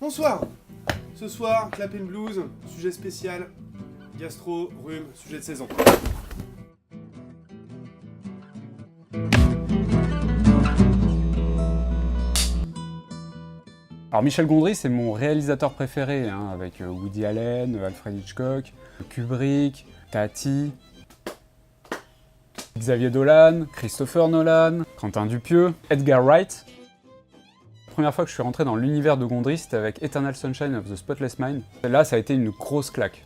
Bonsoir. Ce soir, Clap and Blues, sujet spécial, gastro, rhume, sujet de saison. Alors Michel Gondry, c'est mon réalisateur préféré, hein, avec Woody Allen, Alfred Hitchcock, Kubrick, Tati, Xavier Dolan, Christopher Nolan, Quentin Dupieux, Edgar Wright. La première fois que je suis rentré dans l'univers de Gondry, c'était avec Eternal Sunshine of the Spotless Mind. Là, ça a été une grosse claque.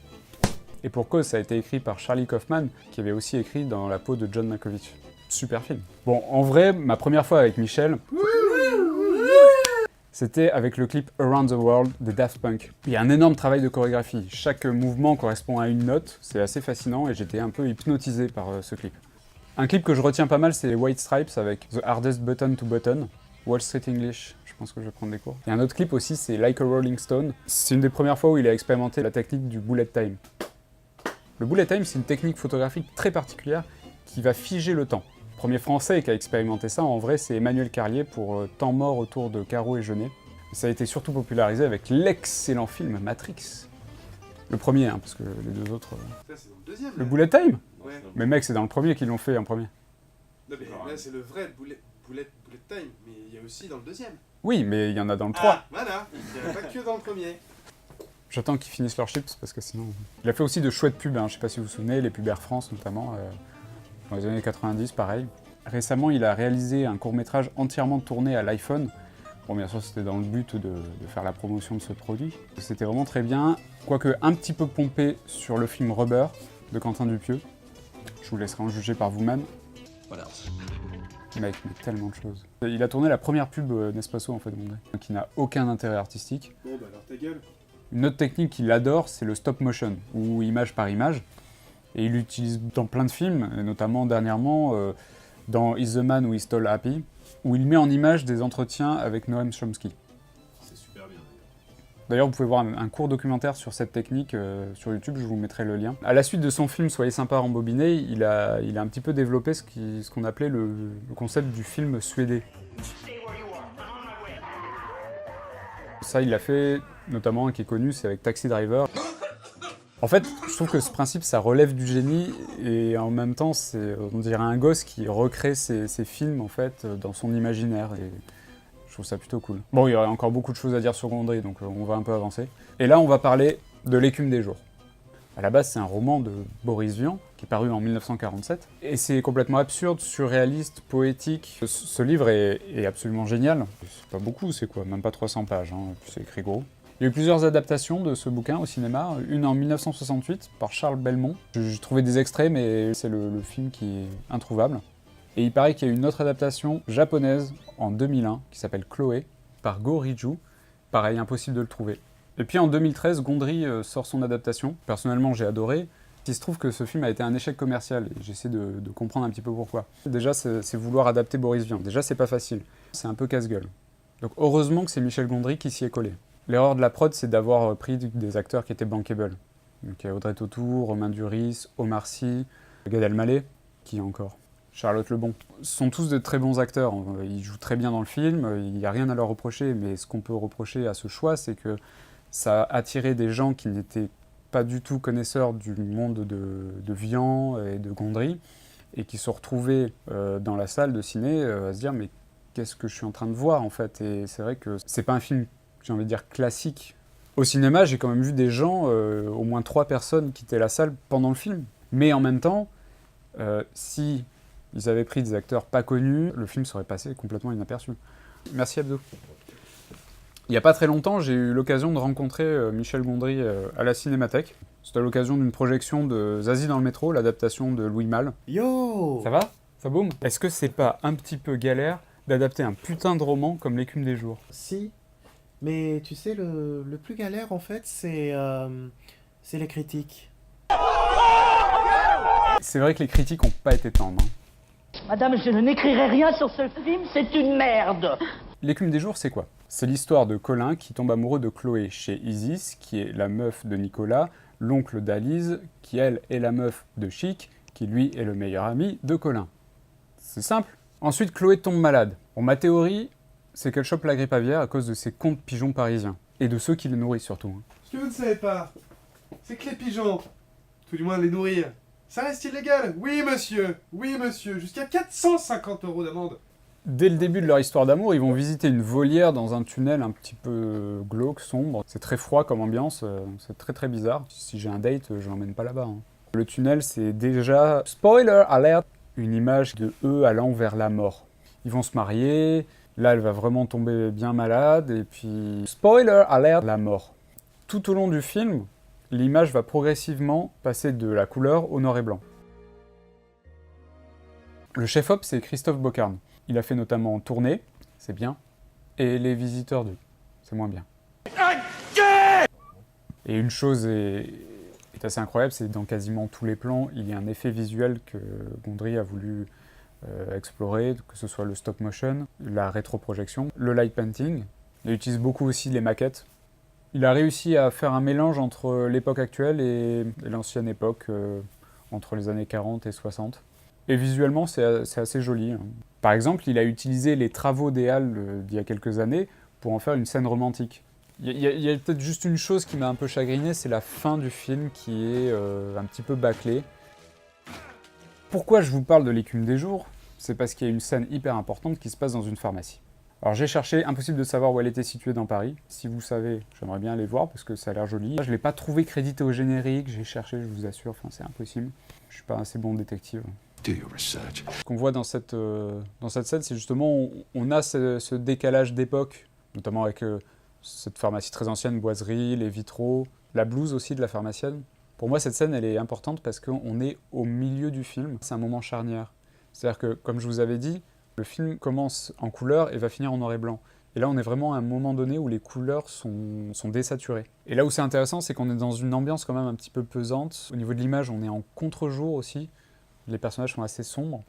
Et pour cause, ça a été écrit par Charlie Kaufman, qui avait aussi écrit Dans la peau de John Malkovich. Super film. Bon, en vrai, ma première fois avec Michel, c'était avec le clip Around the World des Daft Punk. Il y a un énorme travail de chorégraphie. Chaque mouvement correspond à une note, c'est assez fascinant et j'étais un peu hypnotisé par ce clip. Un clip que je retiens pas mal, c'est White Stripes avec The Hardest Button to Button, Wall Street English. Je pense que je vais prendre des cours. Il y a un autre clip aussi, c'est Like a Rolling Stone. C'est une des premières fois où il a expérimenté la technique du bullet time. Le bullet time, c'est une technique photographique très particulière qui va figer le temps. Le premier français qui a expérimenté ça, en vrai, c'est Emmanuel Carlier pour Temps mort autour de Caro et Jeunet. Ça a été surtout popularisé avec l'excellent film Matrix. Le premier, hein, parce que les deux autres... Ça, c'est dans le deuxième. Le bullet time? Ouais. Mais mec, c'est dans le premier qu'ils l'ont fait en premier. Non, mais là, c'est le vrai bullet time, mais il y a aussi dans le deuxième. Oui, mais il y en a dans le 3. Ah, voilà. Il n'y en a pas que dans le premier. J'attends qu'ils finissent leurs chips, parce que sinon... Il a fait aussi de chouettes pubs, hein, je sais pas si vous vous souvenez, les pubs Air France notamment, dans les années 90, pareil. Récemment, il a réalisé un court-métrage entièrement tourné à l'iPhone. Bon, bien sûr, c'était dans le but de faire la promotion de ce produit. C'était vraiment très bien, quoique un petit peu pompé sur le film Rubber de Quentin Dupieux. Je vous laisserai en juger par vous-même. Voilà. Mec, mais tellement de choses. Il a tourné la première pub Nespresso, en fait, qui n'a aucun intérêt artistique. Bon, bah alors ta gueule. Une autre technique qu'il adore, c'est le stop motion, ou image par image. Et il l'utilise dans plein de films, et notamment dernièrement dans Is the Man Who Stole Happy, où il met en image des entretiens avec Noam Chomsky. C'est super bien. D'ailleurs, vous pouvez voir un court documentaire sur cette technique sur YouTube, je vous mettrai le lien. À la suite de son film Soyez sympa rembobiné, il a un petit peu développé ce qu'on appelait le concept du film suédé. Ça, il l'a fait, notamment un qui est connu, c'est avec Taxi Driver. En fait, je trouve que ce principe, ça relève du génie, et en même temps, on dirait un gosse qui recrée ses films, en fait, dans son imaginaire, et je trouve ça plutôt cool. Bon, il y aurait encore beaucoup de choses à dire sur Gondry, donc on va un peu avancer. Et là, on va parler de L'écume des jours. À la base, c'est un roman de Boris Vian, qui est paru en 1947, et c'est complètement absurde, surréaliste, poétique. Ce livre est absolument génial. C'est pas beaucoup, c'est quoi, même pas 300 pages, hein, puis c'est écrit gros. Il y a eu plusieurs adaptations de ce bouquin au cinéma, une en 1968 par Charles Belmont. J'ai trouvé des extraits, mais c'est le film qui est introuvable. Et il paraît qu'il y a eu une autre adaptation japonaise en 2001 qui s'appelle Chloé, par Go Riju. Pareil, impossible de le trouver. Et puis en 2013, Gondry sort son adaptation. Personnellement, j'ai adoré. Il se trouve que ce film a été un échec commercial et j'essaie de comprendre un petit peu pourquoi. Déjà, c'est vouloir adapter Boris Vian. Déjà, c'est pas facile. C'est un peu casse-gueule. Donc heureusement que c'est Michel Gondry qui s'y est collé. L'erreur de la prod, c'est d'avoir pris des acteurs qui étaient bankable. Donc il y a Audrey Tautou, Romain Duris, Omar Sy, Gad Elmaleh, qui encore Charlotte Lebon. Ce sont tous de très bons acteurs, ils jouent très bien dans le film, il n'y a rien à leur reprocher, mais ce qu'on peut reprocher à ce choix, c'est que ça a attiré des gens qui n'étaient pas du tout connaisseurs du monde de Vian et de Gondry, et qui se retrouvaient dans la salle de ciné à se dire « mais qu'est-ce que je suis en train de voir en fait ?» Et c'est vrai que c'est pas un film, j'ai envie de dire, classique. Au cinéma, j'ai quand même vu des gens, au moins 3 personnes quitter la salle pendant le film. Mais en même temps, si ils avaient pris des acteurs pas connus, le film serait passé complètement inaperçu. Merci Abdo. Il n'y a pas très longtemps, j'ai eu l'occasion de rencontrer Michel Gondry à la Cinémathèque. C'était à l'occasion d'une projection de Zazie dans le métro, l'adaptation de Louis Malle. Yo! Ça va? Ça boum? Est-ce que c'est pas un petit peu galère d'adapter un putain de roman comme L'écume des jours? Si, mais tu sais, le plus galère en fait, c'est les critiques. C'est vrai que les critiques n'ont pas été tendres. Madame, je n'écrirai rien sur ce film, c'est une merde. L'écume des jours, c'est quoi? C'est l'histoire de Colin qui tombe amoureux de Chloé chez Isis, qui est la meuf de Nicolas, l'oncle d'Alice, qui elle est la meuf de Chic, qui lui est le meilleur ami de Colin. C'est simple. Ensuite, Chloé tombe malade. Bon, ma théorie, c'est qu'elle chope la grippe aviaire à cause de ses contes pigeons parisiens. et de ceux qui les nourrissent surtout. Ce que vous ne savez pas, c'est que les pigeons, tout du moins les nourrir, ça reste illégal. Oui monsieur, jusqu'à 450 € d'amende. Dès le début de leur histoire d'amour, ils vont visiter une volière dans un tunnel un petit peu glauque, sombre. C'est très froid comme ambiance, c'est très très bizarre. Si j'ai un date, je l'emmène pas là-bas. Le tunnel, c'est déjà, spoiler alert, une image de eux allant vers la mort. Ils vont se marier, là elle va vraiment tomber bien malade, et puis, spoiler alert, la mort. Tout au long du film, l'image va progressivement passer de la couleur au noir et blanc. Le chef-op, c'est Christophe Bocarn. Il a fait notamment Tournée, c'est bien, et Les Visiteurs 2, c'est moins bien. Et une chose est assez incroyable, c'est que dans quasiment tous les plans, il y a un effet visuel que Gondry a voulu explorer, que ce soit le stop motion, la rétroprojection, le light painting. Il utilise beaucoup aussi les maquettes. Il a réussi à faire un mélange entre l'époque actuelle et l'ancienne époque, entre les années 40 et 60. Et visuellement, c'est assez joli. Par exemple, il a utilisé les travaux des Halles d'il y a quelques années pour en faire une scène romantique. Il y a peut-être juste une chose qui m'a un peu chagriné, c'est la fin du film qui est un petit peu bâclée. Pourquoi je vous parle de l'écume des jours? C'est parce qu'il y a une scène hyper importante qui se passe dans une pharmacie. Alors j'ai cherché, impossible de savoir où elle était située dans Paris. Si vous savez, j'aimerais bien aller voir parce que ça a l'air joli. Je ne l'ai pas trouvé crédité au générique, j'ai cherché, je vous assure, enfin c'est impossible. Je suis pas assez bon détective. Ce qu'on voit dans cette scène, c'est justement, on a ce décalage d'époque, notamment avec cette pharmacie très ancienne, boiserie, les vitraux, la blouse aussi de la pharmacienne. Pour moi, cette scène, elle est importante parce qu'on est au milieu du film. C'est un moment charnière. C'est-à-dire que, comme je vous avais dit, le film commence en couleur et va finir en noir et blanc. Et là, on est vraiment à un moment donné où les couleurs sont désaturées. Et là où c'est intéressant, c'est qu'on est dans une ambiance quand même un petit peu pesante. Au niveau de l'image, on est en contre-jour aussi. Les personnages sont assez sombres.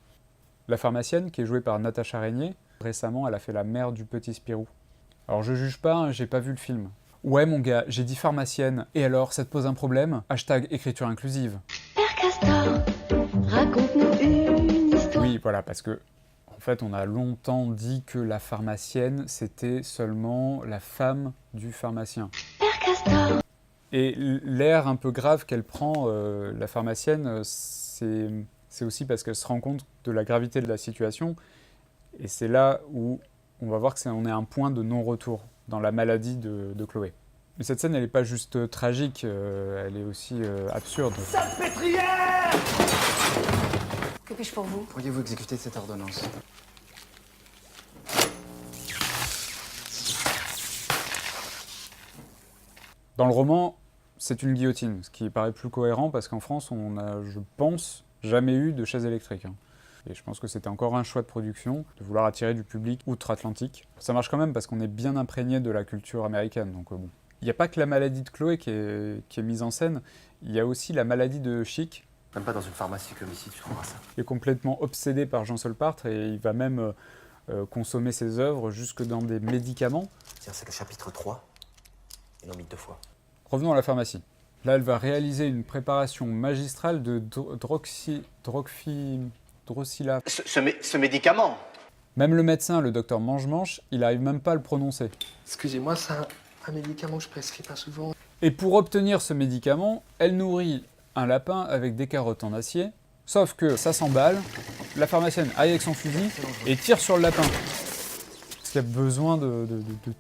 La pharmacienne, qui est jouée par Natacha Régnier, récemment, elle a fait la mère du petit Spirou. Alors je juge pas, hein, j'ai pas vu le film. Ouais mon gars, j'ai dit pharmacienne, et alors, ça te pose un problème? Hashtag écriture inclusive. Père Castor, raconte-nous une histoire. Oui, voilà, parce que, en fait, on a longtemps dit que la pharmacienne, c'était seulement la femme du pharmacien. Père Castor. Et l'air un peu grave qu'elle prend, la pharmacienne, c'est aussi parce qu'elle se rend compte de la gravité de la situation. Et c'est là où on va voir qu'on est à un point de non-retour dans la maladie de Chloé. Mais cette scène, elle n'est pas juste tragique, elle est aussi absurde. Salpêtrière! Que puis-je pour vous? Pourriez-vous exécuter cette ordonnance? Dans le roman, c'est une guillotine, ce qui paraît plus cohérent parce qu'en France, on n'a, je pense, jamais eu de chaise électrique. Et je pense que c'était encore un choix de production, de vouloir attirer du public outre-Atlantique. Ça marche quand même parce qu'on est bien imprégné de la culture américaine, donc bon. Il n'y a pas que la maladie de Chloé qui est mise en scène, il y a aussi la maladie de Chic. Même pas dans une pharmacie comme ici, tu trouveras ça. Il est complètement obsédé par Jean Solpartre et il va même consommer ses œuvres jusque dans des médicaments. C'est le chapitre 3, et non mis 2 fois. Revenons à la pharmacie. Là, elle va réaliser une préparation magistrale de Drosila. Ce médicament. Même le médecin, le docteur Mange-Manche, il n'arrive même pas à le prononcer. Excusez-moi, c'est un médicament que je prescris pas souvent. Et pour obtenir ce médicament, elle nourrit un lapin avec des carottes en acier, sauf que ça s'emballe, la pharmacienne arrive avec son fusil et tire sur le lapin. Parce qu'il y a besoin de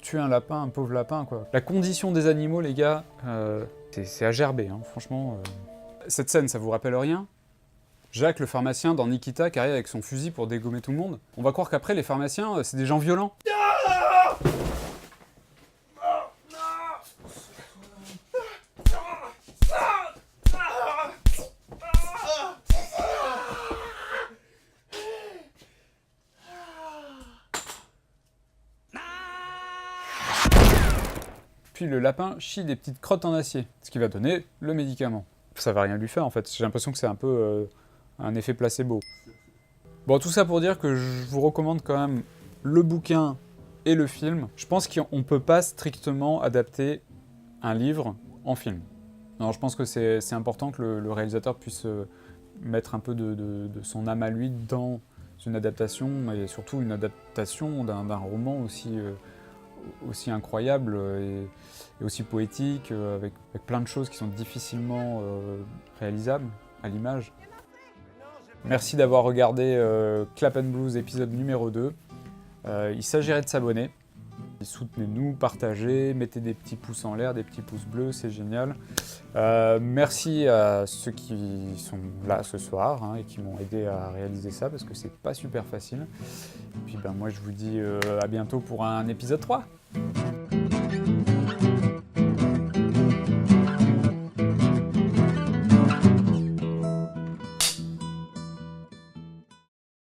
tuer un lapin, un pauvre lapin, quoi. La condition des animaux, les gars, c'est à gerber, hein, franchement. Cette scène, ça vous rappelle rien? Jacques, le pharmacien dans Nikita, qui arrive avec son fusil pour dégommer tout le monde. On va croire qu'après, les pharmaciens, c'est des gens violents. Puis le lapin chie des petites crottes en acier, ce qui va donner le médicament. Ça va rien lui faire en fait, j'ai l'impression que c'est un peu un effet placebo. Bon, tout ça pour dire que je vous recommande quand même le bouquin et le film. Je pense qu'on ne peut pas strictement adapter un livre en film. Non, je pense que c'est important que le réalisateur puisse mettre un peu de son âme à lui dans une adaptation, et surtout une adaptation d'un roman aussi incroyable et aussi poétique, avec plein de choses qui sont difficilement réalisables à l'image. Merci d'avoir regardé Clap and Blues épisode numéro 2. Il s'agirait de s'abonner. Soutenez-nous, partagez, mettez des petits pouces en l'air, des petits pouces bleus, c'est génial. Merci à ceux qui sont là ce soir et qui m'ont aidé à réaliser ça parce que c'est pas super facile. Et puis moi je vous dis à bientôt pour un épisode 3.